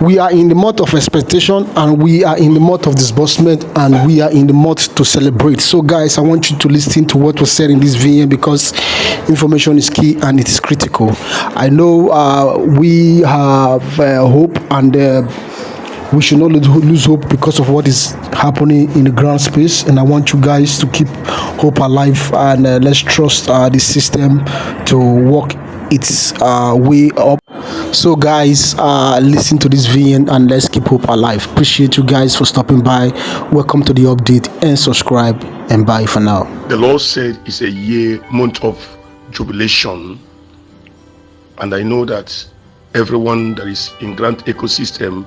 We are in the month of expectation, and we are in the month of disbursement, and we are in the month to celebrate. So guys, I want you to listen to what was said in this video, because information is key and it is critical. I know we have hope, and we should not lose hope because of what is happening in the ground space. And I want you guys to keep hope alive, and let's trust the system to work its way up. So guys, listen to this video and let's keep hope alive. Appreciate you guys for stopping by. Welcome to the update, and subscribe, and bye for now. The Lord said it's a month of jubilation, and I know that everyone that is in grant ecosystem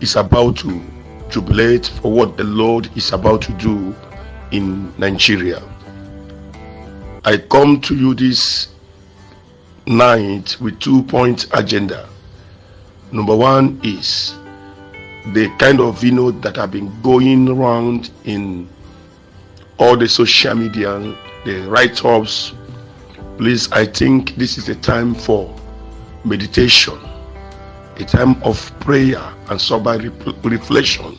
is about to jubilate for what the Lord is about to do in Nigeria. I come to you this night with 2-point agenda. Number one is the kind of video that have been going around in all the social media, the write-ups. Please, I think this is a time for meditation, a time of prayer and sober reflection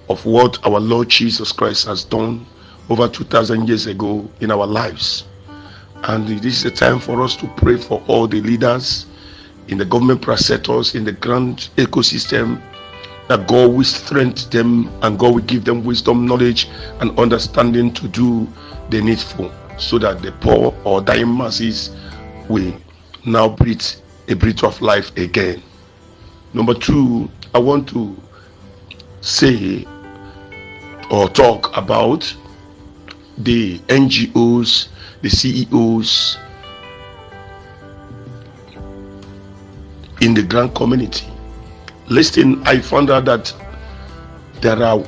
of what our Lord Jesus Christ has done over 2,000 years ago in our lives. And this is a time for us to pray for all the leaders in the government processors, in the grand ecosystem, that God will strengthen them and God will give them wisdom, knowledge, and understanding to do the needful, so that the poor or dying masses will now breathe a breath of life again. Number two, I want to say or talk about the NGOs, the CEOs in the grant community. Listen, I found out that there are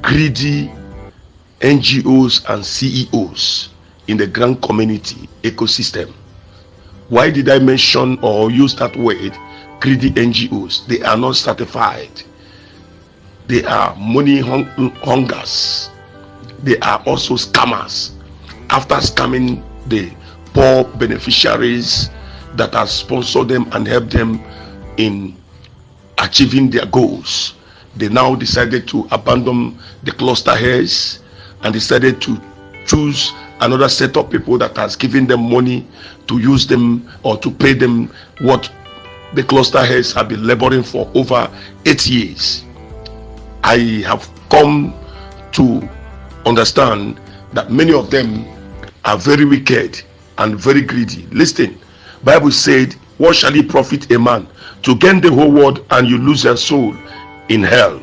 greedy NGOs and CEOs in the grant community ecosystem. Why did I mention or use that word, greedy NGOs? They are not certified. They are money hungers. They are also scammers. After scamming the poor beneficiaries that have sponsored them and helped them in achieving their goals, they now decided to abandon the cluster heads and decided to choose another set of people that has given them money to use them or to pay them what the cluster heads have been laboring for over 8 years. I have come to understand that many of them are very wicked and very greedy. Listen, Bible said, what shall it profit a man to gain the whole world and you lose your soul in hell?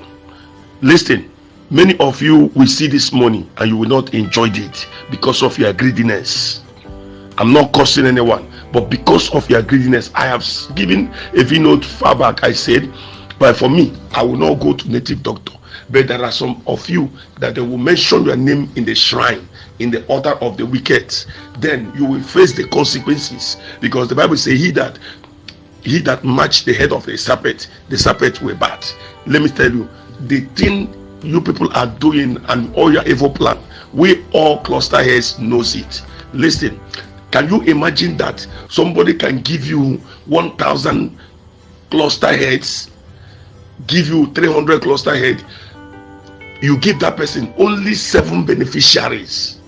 Listen, many of you will see this money and you will not enjoy it because of your greediness. I'm not cursing anyone, but because of your greediness, I have given a note far back. I said, but for me, I will not go to native doctor. But there are some of you that they will mention your name in the shrine, in the altar of the wicked. Then you will face the consequences, because the Bible says, he that matched the head of the serpent will bat. Let me tell you, the thing you people are doing and all your evil plan, we all cluster heads knows it. Listen, can you imagine that somebody can give you 1,000 cluster heads, give you 300 cluster head, you give that person only 7 beneficiaries.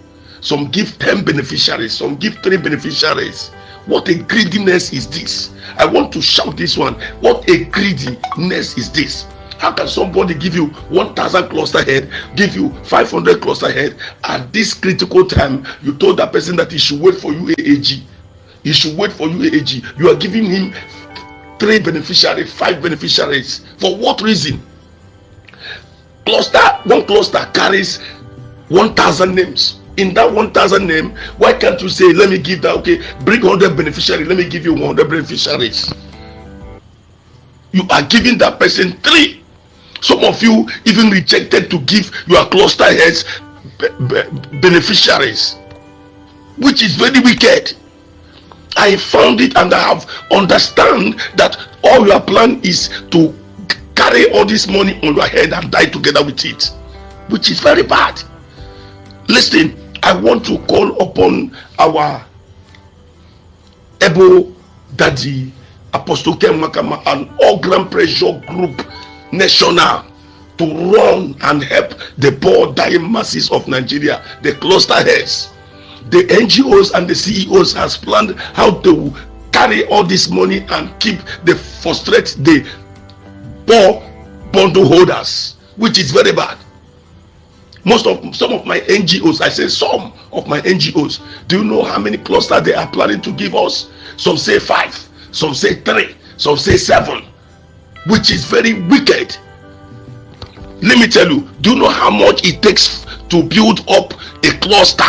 Some give 10 beneficiaries, some give 3 beneficiaries. What a greediness is this? I want to shout this one. What a greediness is this? How can somebody give you 1,000 cluster head, give you 500 cluster head, at this critical time you told that person that he should wait for UAAG? He should wait for UAAG. You are giving him 3 beneficiaries, 5 beneficiaries. For what reason? One cluster carries 1,000 names. In that 1,000 name, why can't you say, let me give that, okay, bring 100 beneficiaries, let me give you 100 beneficiaries? You are giving that person 3. Some of you even rejected to give your cluster heads beneficiaries, which is very wicked. I found it and I have understand that all your plan is to carry all this money on your head and die together with it, which is very bad. Listen, I want to call upon our able daddy Apostle Ken Makama, and all Grand Pressure Group National to run and help the poor dying masses of Nigeria, the cluster heads. The NGOs and the CEOs has planned how to carry all this money and frustrate the poor bundle holders, which is very bad. Some of my NGOs, I say some of my NGOs, do you know how many clusters they are planning to give us? Some say 5, some say 3, some say 7, which is very wicked. Let me tell you, do you know how much it takes to build up a cluster?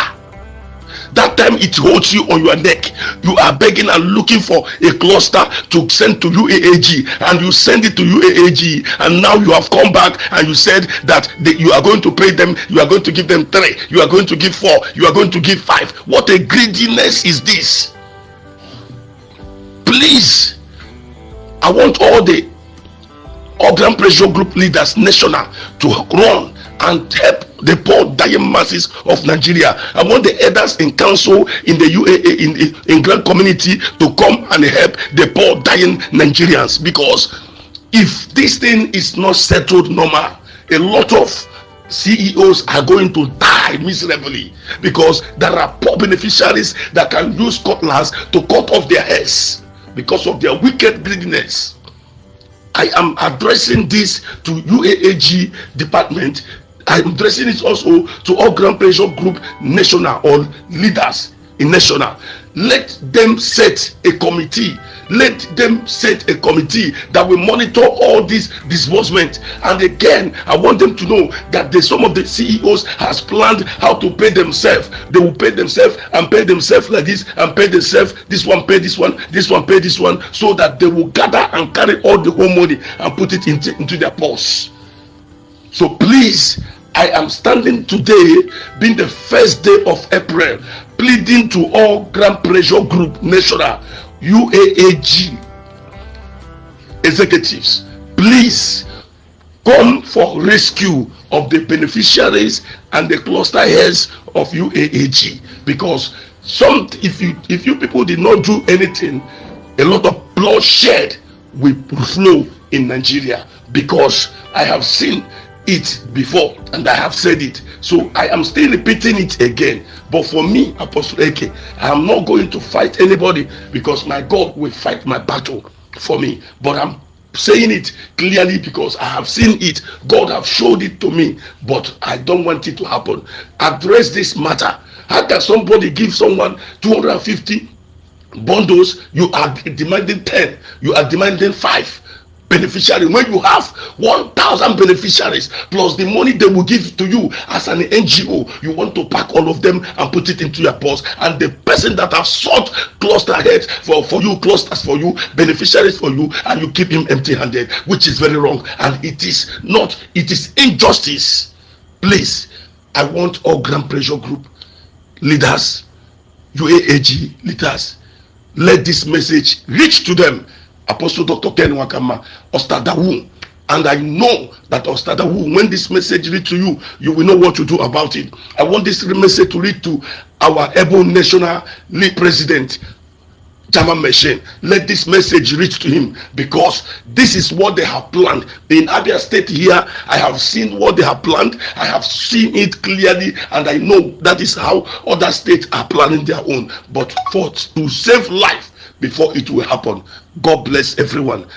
That time it holds you on your neck. You are begging and looking for a cluster to send to UAAG, and you send it to UAAG, and now you have come back and you said that you are going to pay them, you are going to give them 3, you are going to give 4, you are going to give 5. What a greediness is this? Please, I want all Grand Pressure Group leaders national to run and help the poor dying masses of Nigeria. I want the elders in council in the UAA in Grand Community to come and help the poor dying Nigerians, because if this thing is not settled normal, a lot of CEOs are going to die miserably, because there are poor beneficiaries that can use cutlass to cut off their heads because of their wicked greediness. I am addressing this to UAAG department. I'm addressing it also to all Grand Pressure Group national or leaders in national. Let them set a committee. Let them set a committee that will monitor all these disbursements. And again, I want them to know that some of the CEOs has planned how to pay themselves. They will pay themselves and pay themselves like this, and pay themselves, this one pay this one, this one pay this one, so that they will gather and carry all the whole money and put it into their purse. So please, I am standing today, being the first day of April, pleading to all Grand Pressure Group national, UAAG executives, please come for rescue of the beneficiaries and the cluster heads of UAAG, because if you people did not do anything, a lot of bloodshed will flow in Nigeria, because I have seen it before and I have said it, so I am still repeating it again. But for me, Apostle AK, I am not going to fight anybody, because my God will fight my battle for me. But I'm saying it clearly because I have seen it. God have showed it to me, but I don't want it to happen. Address this matter. How can somebody give someone 250 bundles? You are demanding 10, you are demanding 5 beneficiary, when you have 1,000 beneficiaries plus the money they will give to you as an NGO. You want to pack all of them and put it into your purse, and the person that have sought cluster heads for you, clusters for you, beneficiaries for you, and you keep him empty-handed, which is very wrong, and it is injustice. Please, I want all Grand Pressure Group leaders, UAAG leaders, let this message reach to them. Apostle Dr. Ken Wakama, Ostadawu, and I know that Ostadawu, when this message reach to you, you will know what to do about it. I want this message to reach to our able national lead president, German machine. Let this message reach to him, because this is what they have planned in Abia State. Here I have seen what they have planned. I have seen it clearly, and I know that is how other states are planning their own, but to save life before it will happen. God bless everyone.